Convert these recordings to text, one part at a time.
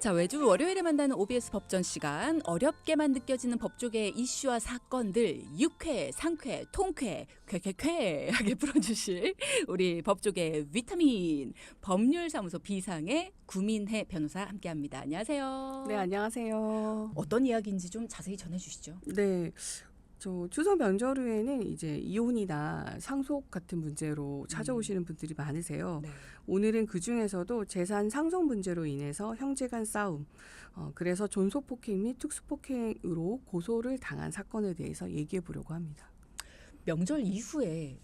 자, 매주 월요일에 만나는 OBS 법전 시간, 어렵게만 느껴지는 법조계의 이슈와 사건들 유쾌, 상쾌, 통쾌, 쾌쾌쾌하게 풀어주실 우리 법조계의 비타민, 법률사무소 비상의 구민혜 변호사 함께합니다. 안녕하세요. 네, 안녕하세요. 어떤 이야기인지 좀 자세히 전해주시죠. 네, 저 추석 명절 후에는 이제 이혼이나 상속 같은 문제로 찾아오시는 분들이 많으세요. 네. 오늘은 그 중에서도 재산 상속 문제로 인해서 형제 간 싸움, 그래서 존속폭행 및 특수폭행으로 고소를 당한 사건에 대해서 얘기해 보려고 합니다. 명절 이후에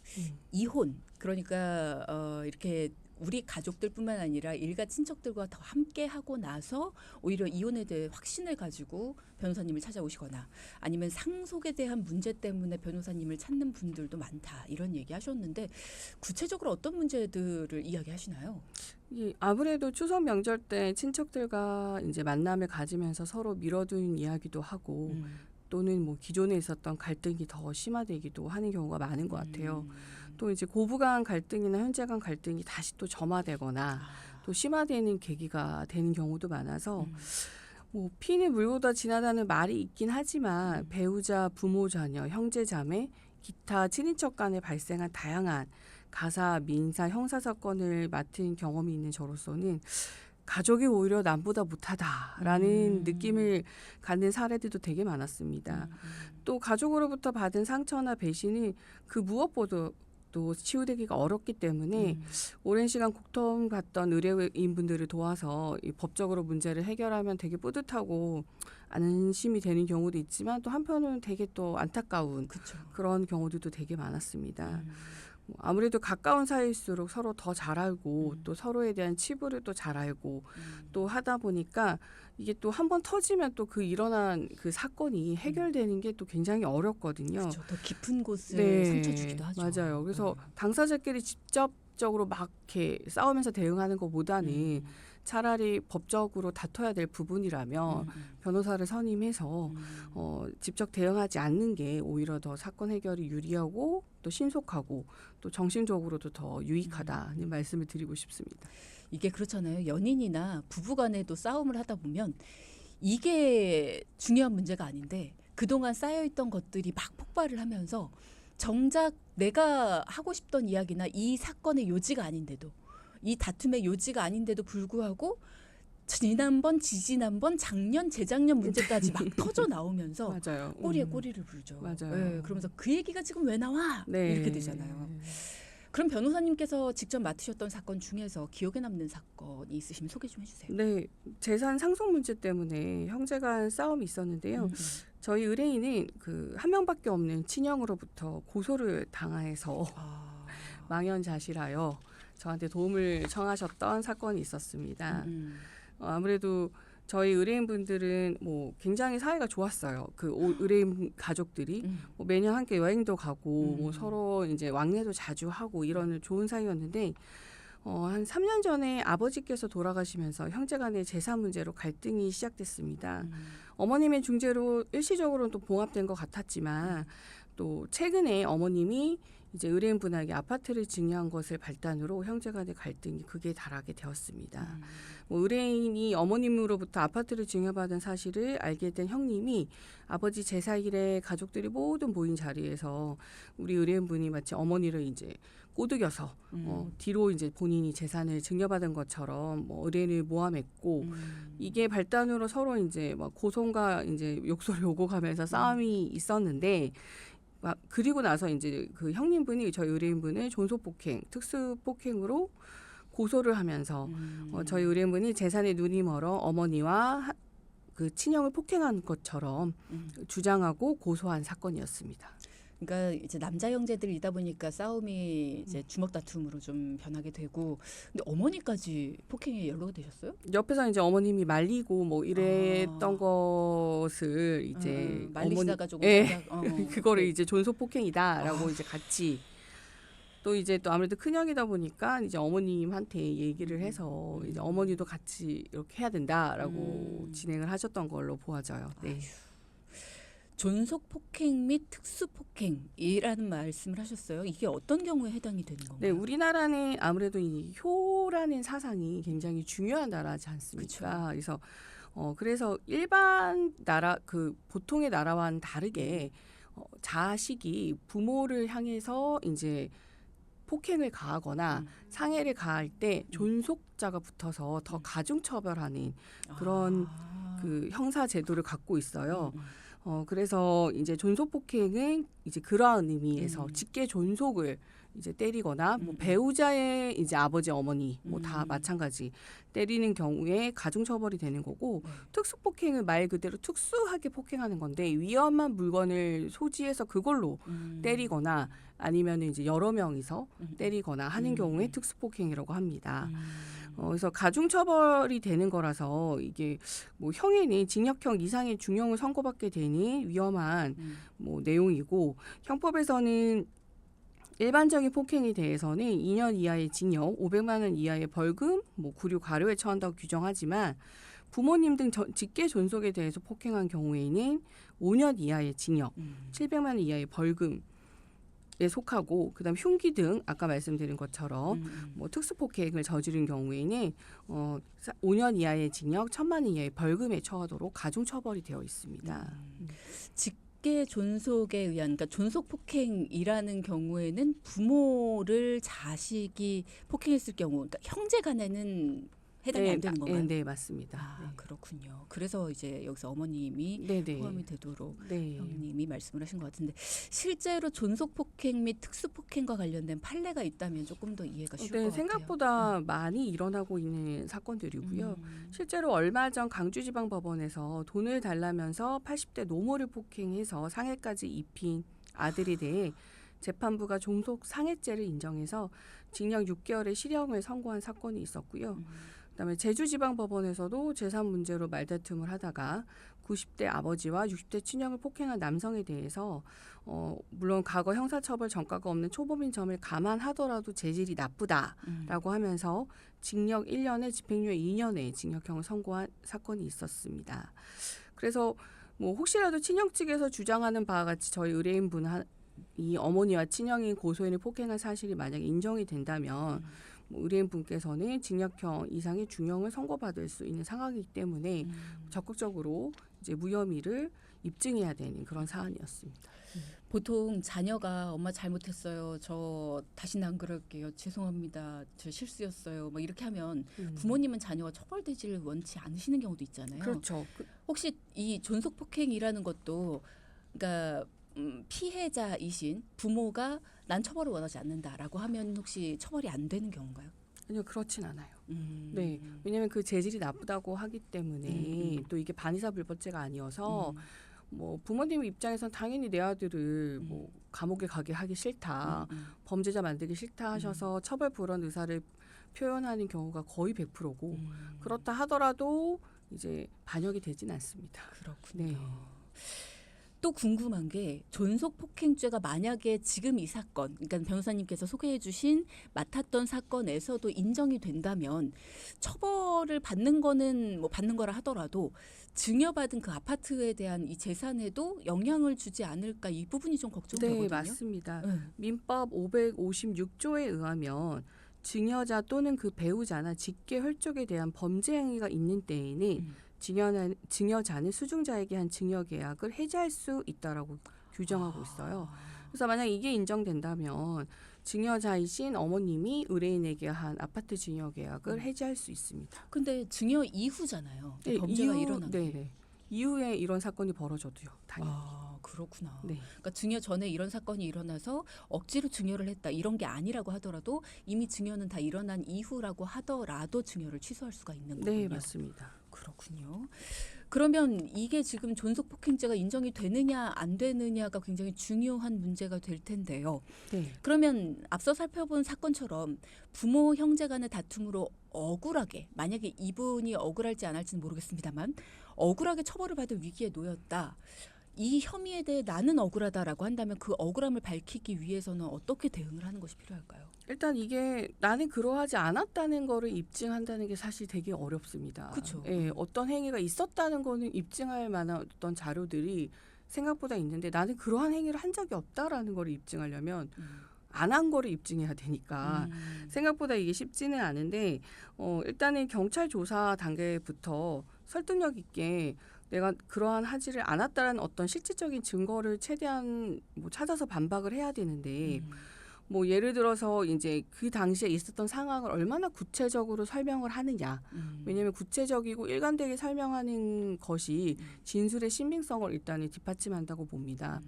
이혼, 그러니까 이렇게 우리 가족들뿐만 아니라 일가 친척들과 더 함께 하고 나서 오히려 이혼에 대해 확신을 가지고 변호사님을 찾아오시거나 아니면 상속에 대한 문제 때문에 변호사님을 찾는 분들도 많다, 이런 얘기 하셨는데 구체적으로 어떤 문제들을 이야기하시나요? 아무래도 추석 명절 때 친척들과 이제 만남을 가지면서 서로 미뤄둔 이야기도 하고 또는 뭐 기존에 있었던 갈등이 더 심화되기도 하는 경우가 많은 것 같아요. 또 이제 고부간 갈등이나 형제간 갈등이 다시 또 점화되거나 또 심화되는 계기가 되는 경우도 많아서 뭐 피는 물보다 진하다는 말이 있긴 하지만 배우자, 부모, 자녀, 형제, 자매, 기타 친인척 간에 발생한 다양한 가사, 민사, 형사 사건을 맡은 경험이 있는 저로서는 가족이 오히려 남보다 못하다라는 느낌을 갖는 사례들도 되게 많았습니다. 또 가족으로부터 받은 상처나 배신이 그 무엇보다 또 치유되기가 어렵기 때문에 오랜 시간 고통 갔던 의뢰인분들을 도와서 이 법적으로 문제를 해결하면 되게 뿌듯하고 안심이 되는 경우도 있지만 또 한편으로는 되게 또 안타까운 그쵸. 그런 경우들도 되게 많았습니다. 아무래도 가까운 사이일수록 서로 더 잘 알고 또 서로에 대한 치부를 또 잘 알고 또 하다 보니까 이게 또 한 번 터지면 또 그 일어난 그 사건이 해결되는 게 또 굉장히 어렵거든요. 그렇죠. 더 깊은 곳을 네, 상처 주기도 하죠. 맞아요. 그래서 당사자끼리 직접적으로 막 이렇게 싸우면서 대응하는 것보다는 차라리 법적으로 다퉈야 될 부분이라면 변호사를 선임해서 직접 대응하지 않는 게 오히려 더 사건 해결이 유리하고 또 신속하고 또 정신적으로도 더 유익하다는 말씀을 드리고 싶습니다. 이게 그렇잖아요. 연인이나 부부 간에도 싸움을 하다 보면 이게 중요한 문제가 아닌데 그동안 쌓여있던 것들이 막 폭발을 하면서 정작 내가 하고 싶던 이야기나 이 사건의 요지가 아닌데도, 이 다툼의 요지가 아닌데도 불구하고 지난번, 지지난번, 작년, 재작년 문제까지 막 터져 나오면서 맞아요. 꼬리에 꼬리를 물죠. 맞아요. 네, 그러면서 그 얘기가 지금 왜 나와? 네. 이렇게 되잖아요. 그럼 변호사님께서 직접 맡으셨던 사건 중에서 기억에 남는 사건이 있으시면 소개 좀 해주세요. 네, 재산 상속 문제 때문에 형제 간 싸움이 있었는데요. 저희 의뢰인은 그 한 명밖에 없는 친형으로부터 고소를 당해서 망연자실하여 저한테 도움을 청하셨던 사건이 있었습니다. 아무래도 저희 의뢰인분들은 뭐 굉장히 사이가 좋았어요. 그 의뢰인 가족들이 뭐 매년 함께 여행도 가고 뭐 서로 이제 왕래도 자주 하고 이런 좋은 사이였는데 한 3년 전에 아버지께서 돌아가시면서 형제간의 재산 문제로 갈등이 시작됐습니다. 어머님의 중재로 일시적으로는 또 봉합된 것 같았지만 또 최근에 어머님이 이제 의뢰인분에게 아파트를 증여한 것을 발단으로 형제간의 갈등이 극에 달하게 되었습니다. 뭐 의뢰인이 어머님으로부터 아파트를 증여받은 사실을 알게 된 형님이 아버지 제사일에 가족들이 모두 모인 자리에서 우리 의뢰인분이 마치 어머니를 이제 꼬드겨서 뒤로 이제 본인이 재산을 증여받은 것처럼 뭐 의뢰인을 모함했고 이게 발단으로 서로 이제 막 고성과 이제 욕설을 오고 가면서 싸움이 있었는데. 그리고 나서 이제 그 형님분이 저희 의뢰인분을 존속폭행, 특수폭행으로 고소를 하면서 저희 의뢰인분이 재산에 눈이 멀어 어머니와 그 친형을 폭행한 것처럼 주장하고 고소한 사건이었습니다. 그러니까 이제 남자 형제들이다 보니까 싸움이 이제 주먹 다툼으로 좀 변하게 되고, 근데 어머니까지 폭행에 연루가 되셨어요? 옆에서 이제 어머님이 말리고 뭐 이랬던 것을 이제 말리시다가 조금 그거를 이제 존속 폭행이다라고 이제 같이 또 이제 또 아무래도 큰형이다 보니까 이제 어머님한테 얘기를 해서 이제 어머니도 같이 이렇게 해야 된다라고 진행을 하셨던 걸로 보아져요. 네. 존속 폭행 및 특수 폭행이라는 말씀을 하셨어요. 이게 어떤 경우에 해당이 되는 건가요? 네, 우리나라는 아무래도 이 효라는 사상이 굉장히 중요한 나라지 않습니까? 그래서 그래서 일반 나라 그 보통의 나라와는 다르게 자식이 부모를 향해서 이제 폭행을 가하거나 상해를 가할 때 존속자가 붙어서 더 가중 처벌하는 그런 그 형사 제도를 갖고 있어요. 그래서 이제 존속 폭행은 이제 그러한 의미에서 직계 존속을 이제 때리거나 뭐 배우자의 이제 아버지 어머니 뭐 다 마찬가지 때리는 경우에 가중 처벌이 되는 거고 특수 폭행은 말 그대로 특수하게 폭행하는 건데 위험한 물건을 소지해서 그걸로 때리거나 아니면 이제 여러 명이서 때리거나 하는 경우에 특수 폭행이라고 합니다. 그래서 가중 처벌이 되는 거라서 이게 뭐 형에는 징역형 이상의 중형을 선고받게 되는 위험한 뭐 내용이고 형법에서는 일반적인 폭행에 대해서는 2년 이하의 징역, 500만 원 이하의 벌금, 뭐 구류 과료에 처한다고 규정하지만 부모님 등 직계 존속에 대해서 폭행한 경우에는 5년 이하의 징역, 700만 원 이하의 벌금에 속하고 그다음 흉기 등 아까 말씀드린 것처럼 뭐 특수 폭행을 저지른 경우에는 5년 이하의 징역, 1,000만 원 이하의 벌금에 처하도록 가중 처벌이 되어 있습니다. 직계 존속에 의한 그러니까 존속 폭행이라는 경우에는 부모를 자식이 폭행했을 경우 그러니까 형제 간에는 해당이 안 되는 건가요? 네, 맞습니다. 네. 그렇군요. 그래서 이제 여기서 어머님이 포함이 되도록 형님이 말씀을 하신 것 같은데 실제로 존속 폭행 및 특수 폭행과 관련된 판례가 있다면 조금 더 이해가 쉬울 것 같아요. 생각보다 많이 일어나고 있는 사건들이고요. 실제로 얼마 전 강주지방법원에서 돈을 달라면서 80대 노모를 폭행해서 상해까지 입힌 아들에 대해 재판부가 존속 상해죄를 인정해서 징역 6개월의 실형을 선고한 사건이 있었고요. 그다음에 제주지방법원에서도 재산 문제로 말다툼을 하다가 90대 아버지와 60대 친형을 폭행한 남성에 대해서 물론 과거 형사처벌 전과가 없는 초범인 점을 감안하더라도 재질이 나쁘다라고 하면서 징역 1년에 집행유예 2년의 징역형을 선고한 사건이 있었습니다. 그래서 뭐 혹시라도 친형 측에서 주장하는 바와 같이 저희 의뢰인분 이 어머니와 친형인 고소인을 폭행한 사실이 만약에 인정이 된다면 뭐 의뢰인분께서는 징역형 이상의 중형을 선고받을 수 있는 상황이기 때문에 적극적으로 이제 무혐의를 입증해야 되는 그런 사안이었습니다. 보통 자녀가 엄마 잘못했어요. 저 다시는 안 그럴게요. 죄송합니다. 저 실수였어요. 막 이렇게 하면 부모님은 자녀가 처벌되지를 원치 않으시는 경우도 있잖아요. 그렇죠. 혹시 이 존속 폭행이라는 것도 그러니까 피해자이신 부모가 난 처벌을 원하지 않는다라고 하면 혹시 처벌이 안 되는 경우인가요? 아니요, 그렇진 않아요. 네, 왜냐하면 그 재질이 나쁘다고 하기 때문에 또 이게 반의사 불법죄가 아니어서 뭐 부모님 입장에선 당연히 내 아들을 뭐 감옥에 가게 하기 싫다, 범죄자 만들기 싫다 하셔서 처벌 불원 의사를 표현하는 경우가 거의 100%고 그렇다 하더라도 이제 반영이 되진 않습니다. 그렇군요. 네. 또 궁금한 게 존속 폭행죄가 만약에 지금 이 사건, 그러니까 변호사님께서 소개해주신 맡았던 사건에서도 인정이 된다면 처벌을 받는 거는 뭐 받는 거라 하더라도 증여받은 그 아파트에 대한 이 재산에도 영향을 주지 않을까 이 부분이 좀 걱정되거든요. 네, 맞습니다. 민법 556조에 의하면 증여자 또는 그 배우자나 직계 혈족에 대한 범죄 행위가 있는 때에는 증여자는 수증자에게 한 증여 계약을 해지할 수 있다라고 규정하고 있어요. 그래서 만약 이게 인정된다면 증여자이신 어머님이 의뢰인에게 한 아파트 증여 계약을 해지할 수 있습니다. 근데 증여 이후잖아요. 네, 범죄가 일어난 게. 네. 이후에 이런 사건이 벌어져도요. 당연히. 그렇구나. 네. 그러니까 증여 전에 이런 사건이 일어나서 억지로 증여를 했다 이런 게 아니라고 하더라도 이미 증여는 다 일어난 이후라고 하더라도 증여를 취소할 수가 있는 거군요. 네, 맞습니다. 그렇군요. 그러면 이게 지금 존속폭행죄가 인정이 되느냐 안 되느냐가 굉장히 중요한 문제가 될 텐데요. 네. 그러면 앞서 살펴본 사건처럼 부모 형제 간의 다툼으로 억울하게 만약에 이분이 억울할지 안 할지는 모르겠습니다만 억울하게 처벌을 받을 위기에 놓였다. 이 혐의에 대해 나는 억울하다라고 한다면 그 억울함을 밝히기 위해서는 어떻게 대응을 하는 것이 필요할까요? 일단 이게 나는 그러하지 않았다는 거를 입증한다는 게 사실 되게 어렵습니다. 그렇죠. 예, 어떤 행위가 있었다는 거는 입증할 만한 어떤 자료들이 생각보다 있는데 나는 그러한 행위를 한 적이 없다라는 걸 입증하려면 안 한 거를 입증해야 되니까 생각보다 이게 쉽지는 않은데 일단은 경찰 조사 단계부터 설득력 있게 내가 그러한 하지를 않았다라는 어떤 실질적인 증거를 최대한 뭐 찾아서 반박을 해야 되는데 뭐 예를 들어서 이제 그 당시에 있었던 상황을 얼마나 구체적으로 설명을 하느냐. 왜냐하면 구체적이고 일관되게 설명하는 것이 진술의 신빙성을 일단은 뒷받침한다고 봅니다.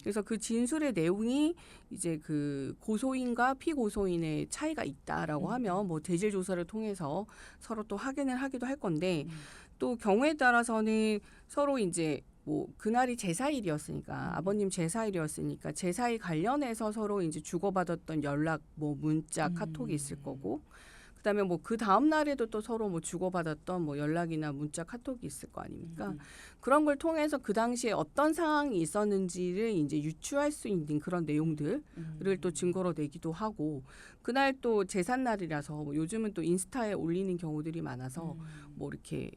그래서 그 진술의 내용이 이제 그 고소인과 피고소인의 차이가 있다라고 하면 뭐 대질 조사를 통해서 서로 또 확인을 하기도 할 건데 또 경우에 따라서는 서로 이제 뭐 그날이 제사일이었으니까 아버님 제사일이었으니까 제사일 관련해서 서로 이제 주고받았던 연락 뭐 문자 카톡이 있을 거고 그다음에 뭐 그 다음 날에도 또 서로 뭐 주고받았던 뭐 연락이나 문자 카톡이 있을 거 아닙니까? 그런 걸 통해서 그 당시에 어떤 상황이 있었는지를 이제 유추할 수 있는 그런 내용들을 또 증거로 내기도 하고 그날 또 제삿날이라서 뭐 요즘은 또 인스타에 올리는 경우들이 많아서 뭐 이렇게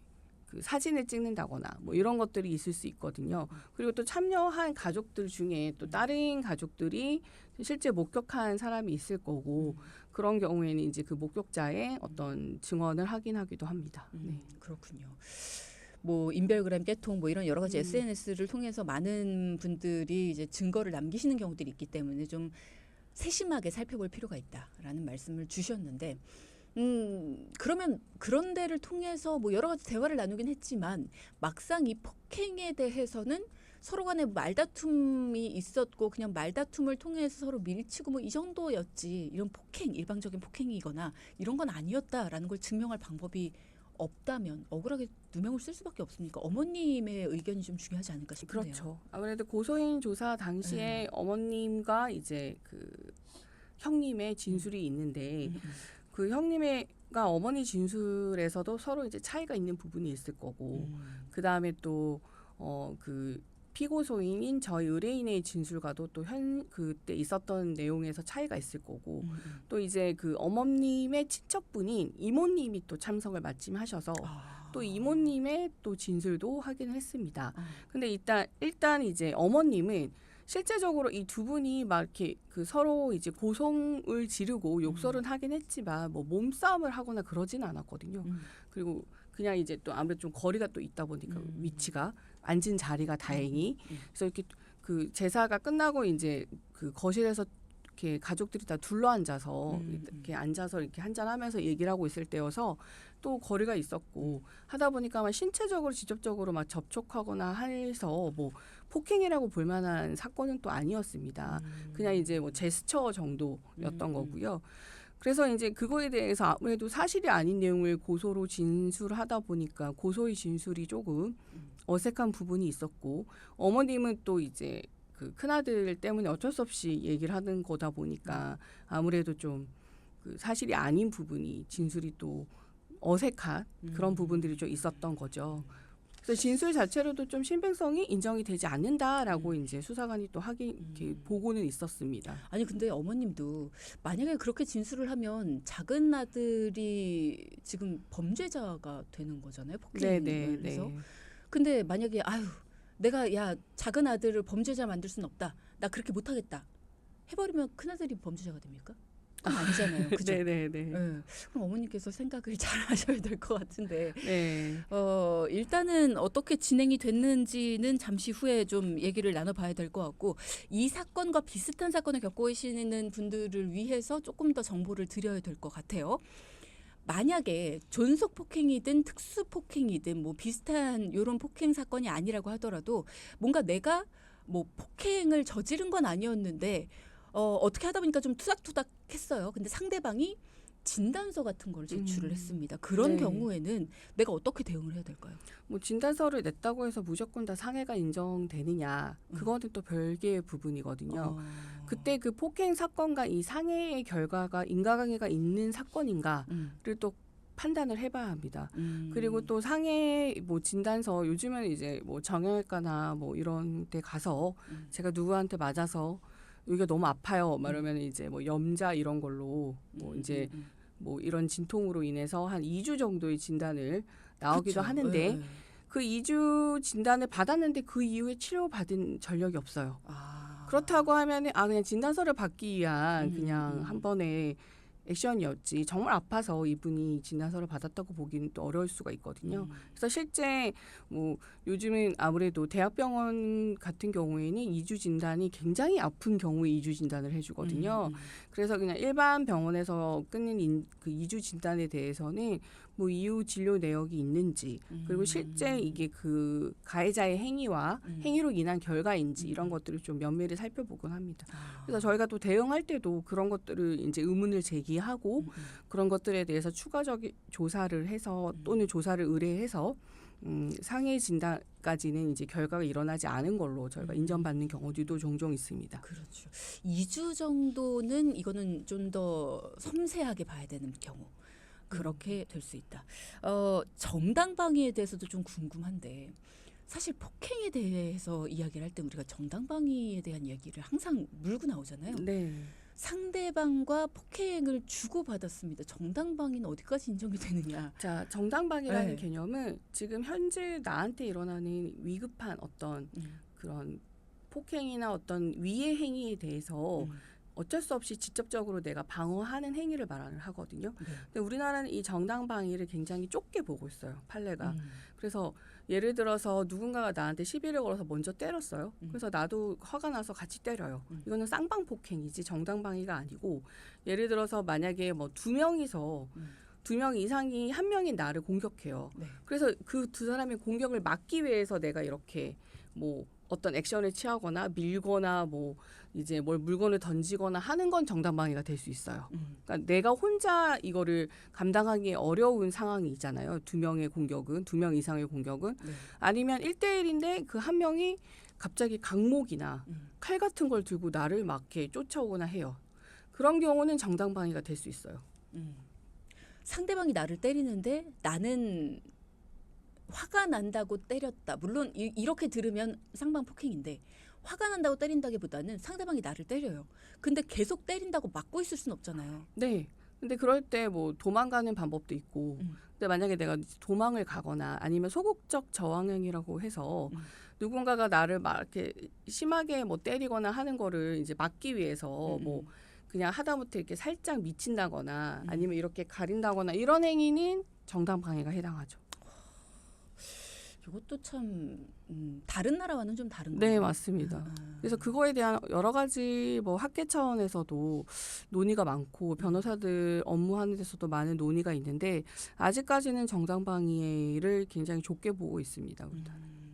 그 사진을 찍는다거나 뭐 이런 것들이 있을 수 있거든요. 그리고 또 참여한 가족들 중에 또 다른 가족들이 실제 목격한 사람이 있을 거고 그런 경우에는 이제 그 목격자의 어떤 증언을 확인하기도 합니다. 네. 그렇군요. 뭐 인별그램, 깨통 뭐 이런 여러 가지 SNS를 통해서 많은 분들이 이제 증거를 남기시는 경우들이 있기 때문에 좀 세심하게 살펴볼 필요가 있다라는 말씀을 주셨는데 그러면 그런 데를 통해서 뭐 여러 가지 대화를 나누긴 했지만 막상 이 폭행에 대해서는 서로 간에 말다툼이 있었고 그냥 말다툼을 통해서 서로 밀치고 뭐 이 정도였지 이런 폭행, 일방적인 폭행이거나 이런 건 아니었다라는 걸 증명할 방법이 없다면 억울하게 누명을 쓸 수밖에 없습니까? 어머님의 의견이 좀 중요하지 않을까 싶은데요. 그렇죠. 아무래도 고소인 조사 당시에 어머님과 이제 그 형님의 진술이 있는데 그 형님의가 어머니 진술에서도 서로 이제 차이가 있는 부분이 있을 거고 그 다음에 또 그 피고소인인 저희 의뢰인의 진술과도 또 그때 있었던 내용에서 차이가 있을 거고 또 이제 그 어머님의 친척분인 이모님이 또 참석을 마침 하셔서 또 이모님의 또 진술도 확인을 했습니다. 근데 일단 이제 어머님은 실제적으로 이 두 분이 막 이렇게 그 서로 이제 고성을 지르고 욕설은 하긴 했지만 뭐 몸싸움을 하거나 그러진 않았거든요. 그리고 그냥 이제 또 아무래도 좀 거리가 또 있다 보니까 위치가 앉은 자리가 다행히 그래서 이렇게 그 제사가 끝나고 이제 그 거실에서 이렇게 가족들이 다 둘러앉아서 이렇게 앉아서 이렇게 한잔하면서 얘기를 하고 있을 때여서 또 거리가 있었고 하다 보니까 막 신체적으로 직접적으로 막 접촉하거나 해서 뭐 폭행이라고 볼 만한 사건은 또 아니었습니다. 그냥 이제 뭐 제스처 정도였던 거고요. 그래서 이제 그거에 대해서 아무래도 사실이 아닌 내용을 고소로 진술하다 보니까 고소의 진술이 조금 어색한 부분이 있었고 어머님은 또 이제 그 큰아들 때문에 어쩔 수 없이 얘기를 하는 거다 보니까 아무래도 좀 그 사실이 아닌 부분이 진술이 또 어색한 그런 부분들이 좀 있었던 거죠. 그래서 진술 자체로도 좀 신빙성이 인정이 되지 않는다라고 이제 수사관이 또 이렇게 보고는 있었습니다. 아니 근데 어머님도 만약에 그렇게 진술을 하면 작은 아들이 지금 범죄자가 되는 거잖아요. 폭행을 해서. 근데 만약에 내가 야 작은 아들을 범죄자 만들 수는 없다. 나 그렇게 못하겠다. 해버리면 큰 아들이 범죄자가 됩니까? 그건 아니잖아요. 그죠? 네네네. 네. 그럼 어머님께서 생각을 잘 하셔야 될 것 같은데. 네. 일단은 어떻게 진행이 됐는지는 잠시 후에 좀 얘기를 나눠봐야 될 것 같고 이 사건과 비슷한 사건을 겪고 계시는 분들을 위해서 조금 더 정보를 드려야 될 것 같아요. 만약에 존속 폭행이든 특수 폭행이든 뭐 비슷한 이런 폭행 사건이 아니라고 하더라도 뭔가 내가 뭐 폭행을 저지른 건 아니었는데 어떻게 하다 보니까 좀 투닥투닥했어요. 근데 상대방이 진단서 같은 걸 제출을 했습니다. 그런 경우에는 내가 어떻게 대응을 해야 될까요? 뭐 진단서를 냈다고 해서 무조건 다 상해가 인정되느냐 그거는 또 별개의 부분이거든요. 그때 그 폭행 사건과 이 상해의 결과가 인과관계가 있는 사건인가를 또 판단을 해봐야 합니다. 그리고 또 상해 뭐 진단서 요즘은 이제 뭐 정형외과나 뭐 이런 데 가서 제가 누구한테 맞아서 여기가 너무 아파요. 말하면 이제 뭐 염자 이런 걸로 뭐 이제 뭐 이런 진통으로 인해서 한 2주 정도의 진단을 나오기도 하는데 그 이주 진단을 받았는데 그 이후에 치료받은 전력이 없어요. 그렇다고 하면은 그냥 진단서를 받기 위한 그냥 한 번의 액션이었지 정말 아파서 이분이 진단서를 받았다고 보기는 또 어려울 수가 있거든요. 그래서 실제 뭐 요즘은 아무래도 대학병원 같은 경우에는 이주 진단이 굉장히 아픈 경우에 이주 진단을 해주거든요. 그래서 그냥 일반 병원에서 끊는 그 이주 진단에 대해서는 뭐 이후 진료 내역이 있는지 그리고 실제 이게 그 가해자의 행위와 행위로 인한 결과인지 이런 것들을 좀 면밀히 살펴보곤 합니다. 그래서 저희가 또 대응할 때도 그런 것들을 이제 의문을 제기하고 그런 것들에 대해서 추가적인 조사를 해서 또는 조사를 의뢰해서 상해 진단까지는 이제 결과가 일어나지 않은 걸로 저희가 인정받는 경우들도 종종 있습니다. 그렇죠. 2주 정도는 이거는 좀 더 섬세하게 봐야 되는 경우. 그렇게 될 수 있다. 정당방위에 대해서도 좀 궁금한데 사실 폭행에 대해서 이야기를 할 때 우리가 정당방위에 대한 얘기를 항상 물고 나오잖아요. 네. 상대방과 폭행을 주고받았습니다. 정당방위는 어디까지 인정이 되느냐. 자, 정당방위라는 네. 개념은 지금 현재 나한테 일어나는 위급한 어떤 그런 폭행이나 어떤 위해 행위에 대해서 어쩔 수 없이 직접적으로 내가 방어하는 행위를 말을 하거든요. 네. 근데 우리나라는 이 정당방위를 굉장히 좁게 보고 있어요. 판례가. 그래서 예를 들어서 누군가가 나한테 시비를 걸어서 먼저 때렸어요. 그래서 나도 화가 나서 같이 때려요. 이거는 쌍방폭행이지 정당방위가 아니고 예를 들어서 만약에 뭐 두 명이서 두 명 이상이 한 명인 나를 공격해요. 네. 그래서 그 두 사람의 공격을 막기 위해서 내가 이렇게 뭐 어떤 액션을 취하거나 밀거나 뭐 이제 뭘 물건을 던지거나 하는 건 정당방위가 될 수 있어요. 그러니까 내가 혼자 이거를 감당하기 어려운 상황이 있잖아요. 두 명의 공격은, 두 명 이상의 공격은. 네. 아니면 1대1인데 그 한 명이 갑자기 강목이나 칼 같은 걸 들고 나를 막 이렇게 쫓아오거나 해요. 그런 경우는 정당방위가 될 수 있어요. 상대방이 나를 때리는데 나는 화가 난다고 때렸다. 물론 이렇게 들으면 쌍방폭행인데 화가 난다고 때린다기보다는 상대방이 나를 때려요. 근데 계속 때린다고 막고 있을 수는 없잖아요. 네. 근데 그럴 때 뭐 도망가는 방법도 있고 근데 만약에 내가 도망을 가거나 아니면 소극적 저항행위라고 해서 누군가가 나를 막 이렇게 심하게 뭐 때리거나 하는 거를 이제 막기 위해서 뭐 그냥 하다못해 이렇게 살짝 미친다거나 아니면 이렇게 가린다거나 이런 행위는 정당방위가 해당하죠. 이것도 참 다른 나라와는 좀 다른 네, 거예요. 맞습니다. 그래서 그거에 대한 여러 가지 뭐 학계 차원에서도 논의가 많고 변호사들 업무하는 데서도 많은 논의가 있는데 아직까지는 정당방위를 굉장히 좁게 보고 있습니다.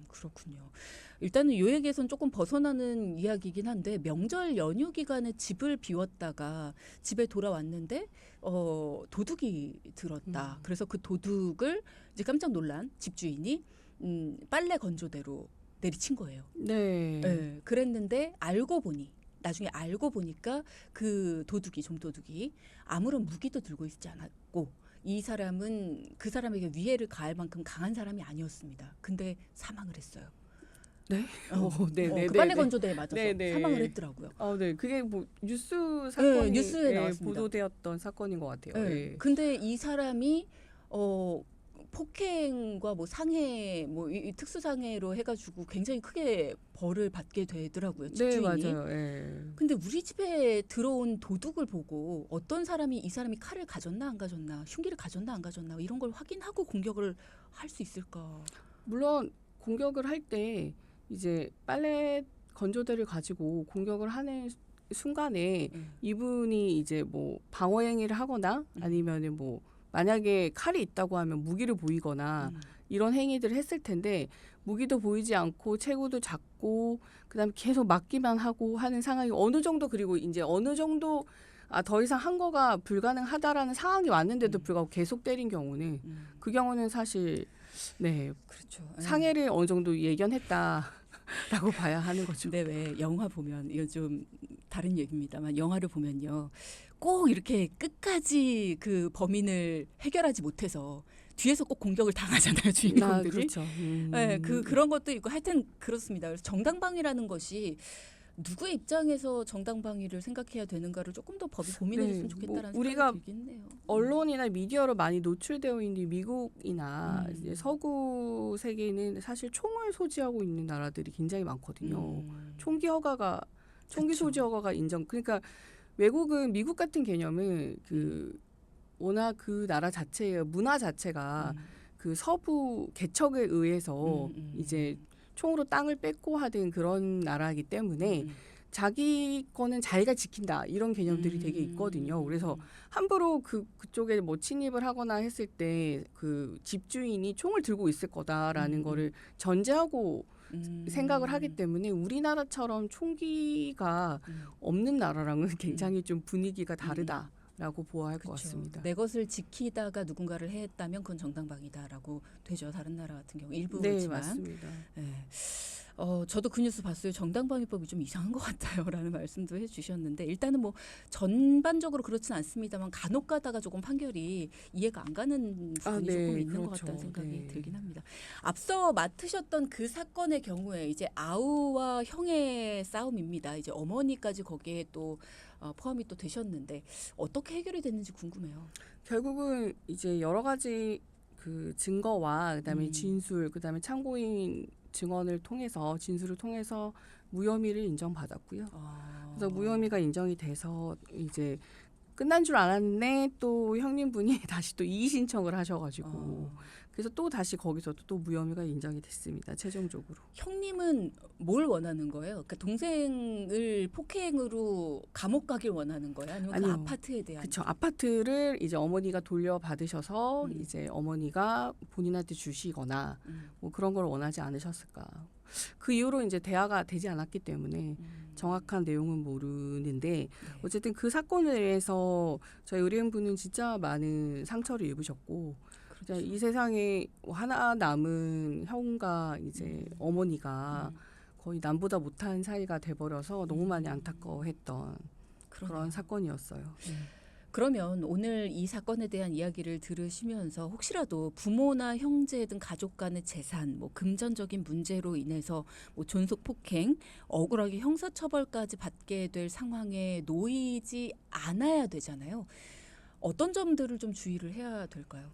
그렇군요. 일단은 이 얘기에서는 조금 벗어나는 이야기이긴 한데 명절 연휴 기간에 집을 비웠다가 집에 돌아왔는데 도둑이 들었다. 그래서 그 도둑을 이제 깜짝 놀란 집주인이 빨래 건조대로 내리친 거예요. 네. 네. 그랬는데 나중에 알고 보니까 그 도둑이 좀도둑이 아무런 무기도 들고 있지 않았고 이 사람은 그 사람에게 위해를 가할 만큼 강한 사람이 아니었습니다. 근데 사망을 했어요. 네. 네. 그 빨래 건조대에 맞아서 네. 사망을 했더라고요. 네. 그게 뭐 뉴스 사건이 뉴스에 나왔습니다. 보도되었던 사건인 것 같아요. 네. 근데 이 사람이 폭행과 뭐 상해, 뭐 이 특수상해로 해가지고 굉장히 크게 벌을 받게 되더라고요. 집주인이. 네, 맞아요. 네. 근데 우리 집에 들어온 도둑을 보고 어떤 사람이 이 사람이 칼을 가졌나 안 가졌나, 흉기를 가졌나 안 가졌나 이런 걸 확인하고 공격을 할 수 있을까? 물론 공격을 할 때 이제 빨래 건조대를 가지고 공격을 하는 순간에 이분이 이제 뭐 방어 행위를 하거나 아니면은 뭐 만약에 칼이 있다고 하면 무기를 보이거나 이런 행위들을 했을 텐데 무기도 보이지 않고 체구도 작고 그다음에 계속 맞기만 하고 하는 상황이 어느 정도 그리고 이제 어느 정도 더 이상 한 거가 불가능하다라는 상황이 왔는데도 불구하고 계속 때린 경우는 그 경우는 사실 네 그렇죠. 상해를 어느 정도 예견했다라고 봐야 하는 거죠. 근데 왜 영화 보면 이거 좀 다른 얘기입니다만 영화를 보면요 꼭 이렇게 끝까지 그 범인을 해결하지 못해서 뒤에서 꼭 공격을 당하잖아요 주인공들이. 그렇죠. 네, 그런 것도 있고 하여튼 그렇습니다. 그래서 정당방위라는 것이 누구의 입장에서 정당방위를 생각해야 되는가를 조금 더 법이 고민해줬으면 네, 좋겠다라는 뭐 생각이 들긴 해요. 언론이나 미디어로 많이 노출되어 있는 미국이나 이제 음. 서구 세계는 사실 총을 소지하고 있는 나라들이 굉장히 많거든요. 총기 그쵸. 소지 허가가 그러니까 외국은 미국 같은 개념은 워낙 그 나라 자체의 문화 자체가 그 서부 개척에 의해서 이제 총으로 땅을 뺏고 하던 그런 나라이기 때문에 자기 거는 자기가 지킨다 이런 개념들이 되게 있거든요. 그래서 함부로 그쪽에 뭐 침입을 하거나 했을 때 그 집주인이 총을 들고 있을 거다라는 거를 전제하고 생각을 하기 때문에 우리나라처럼 총기가 없는 나라랑은 굉장히 좀 분위기가 다르다라고 보아야 할 것 같습니다. 내 것을 지키다가 누군가를 해했다면 그건 정당방위다라고 되죠. 다른 나라 같은 경우 네, 일부지만. 맞습니다. 네. 저도 그 뉴스 봤어요. 정당방위법이 좀 이상한 것 같아요라는 말씀도 해주셨는데 일단은 뭐 전반적으로 그렇진 않습니다만 간혹 가다가 조금 판결이 이해가 안 가는 부분이 네, 조금 있는 것 그렇죠. 같다는 생각이 네. 들긴 합니다. 앞서 맡으셨던 그 사건의 경우에 이제 아우와 형의 싸움입니다. 이제 어머니까지 거기에 또 포함이 또 되셨는데 어떻게 해결이 됐는지 궁금해요. 결국은 이제 여러 가지 그 증거와 그다음에 진술, 그다음에 참고인 증언을 통해서 진술을 통해서 무혐의를 인정받았고요. 그래서 무혐의가 인정이 돼서 이제 끝난 줄 알았네 또 형님분이 다시 또 이의 신청을 하셔가지고 그래서 또 다시 거기서 또 무혐의가 인정이 됐습니다. 최종적으로. 형님은 뭘 원하는 거예요? 그러니까 동생을 폭행으로 감옥 가길 원하는 거예요? 아니면 아니요. 그 아파트에 대한? 그렇죠. 아파트를 이제 어머니가 돌려받으셔서 이제 어머니가 본인한테 주시거나 뭐 그런 걸 원하지 않으셨을까. 그 이후로 이제 대화가 되지 않았기 때문에 정확한 내용은 모르는데 어쨌든 그 사건에 대해서 저희 의뢰인분은 진짜 많은 상처를 입으셨고 그렇죠. 이 세상에 하나 남은 형과 이제 어머니가 거의 남보다 못한 사이가 돼버려서 너무 많이 안타까워했던 그런 사건이었어요. 그러면 오늘 이 사건에 대한 이야기를 들으시면서 혹시라도 부모나 형제 등 가족 간의 재산, 뭐 금전적인 문제로 인해서 뭐 존속 폭행, 억울하게 형사처벌까지 받게 될 상황에 놓이지 않아야 되잖아요. 어떤 점들을 좀 주의를 해야 될까요?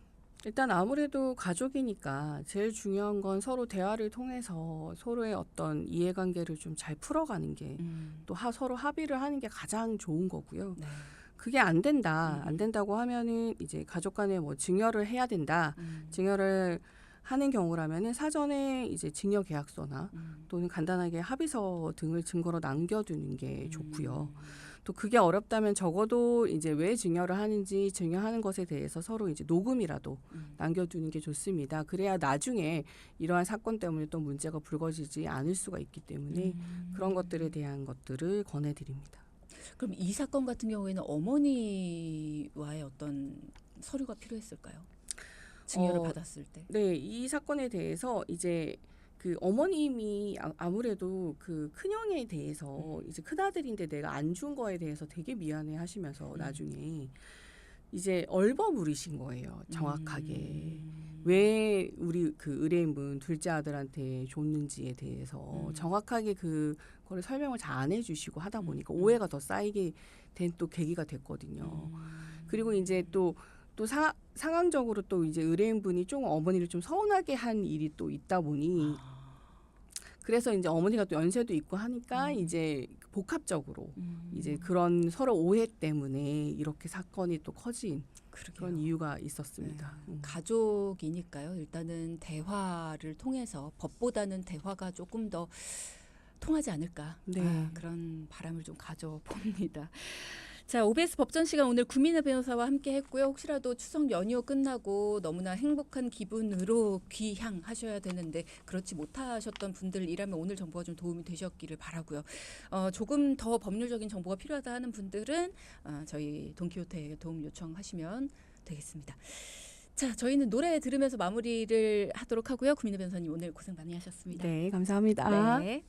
일단 아무래도 가족이니까 제일 중요한 건 서로 대화를 통해서 서로의 어떤 이해관계를 좀 잘 풀어가는 게 또 서로 합의를 하는 게 가장 좋은 거고요. 네. 그게 안 된다고 하면은 이제 가족 간에 뭐 증여를 해야 된다. 증여를 하는 경우라면은 사전에 이제 증여 계약서나 또는 간단하게 합의서 등을 증거로 남겨두는 게 좋고요. 또 그게 어렵다면 적어도 이제 왜 증여를 하는지 증여하는 것에 대해서 서로 이제 녹음이라도 남겨두는 게 좋습니다. 그래야 나중에 이러한 사건 때문에 또 문제가 불거지지 않을 수가 있기 때문에 그런 것들에 대한 것들을 권해드립니다. 그럼 이 사건 같은 경우에는 어머니와의 어떤 서류가 필요했을까요? 증여를 받았을 때. 네, 이 사건에 대해서 이제 그 어머님이 아무래도 그 큰형에 대해서 이제 큰아들인데 내가 안 준 거에 대해서 되게 미안해 하시면서 나중에 이제 얼버무리신 거예요. 정확하게. 왜 우리 그 의뢰인분 둘째 아들한테 줬는지에 대해서 정확하게 그거를 설명을 잘 안 해주시고 하다 보니까 오해가 더 쌓이게 된 또 계기가 됐거든요. 그리고 이제 또 상황적으로 또 이제 의뢰인분이 좀 어머니를 좀 서운하게 한 일이 또 있다 보니 그래서 이제 어머니가 또 연세도 있고 하니까 이제 복합적으로 이제 그런 서로 오해 때문에 이렇게 사건이 또 커진 그런 이유가 있었습니다. 가족이니까요. 일단은 대화를 통해서 법보다는 대화가 조금 더 통하지 않을까. 네. 그런 바람을 좀 가져봅니다. 자, OBS 법전 시간 오늘 구민혜 변호사와 함께 했고요. 혹시라도 추석 연휴 끝나고 너무나 행복한 기분으로 귀향하셔야 되는데 그렇지 못하셨던 분들이라면 오늘 정보가 좀 도움이 되셨기를 바라고요. 조금 더 법률적인 정보가 필요하다 하는 분들은 저희 돈키호테에 도움 요청하시면 되겠습니다. 자, 저희는 노래 들으면서 마무리를 하도록 하고요. 구민혜 변호사님 오늘 고생 많이 하셨습니다. 네, 감사합니다. 네.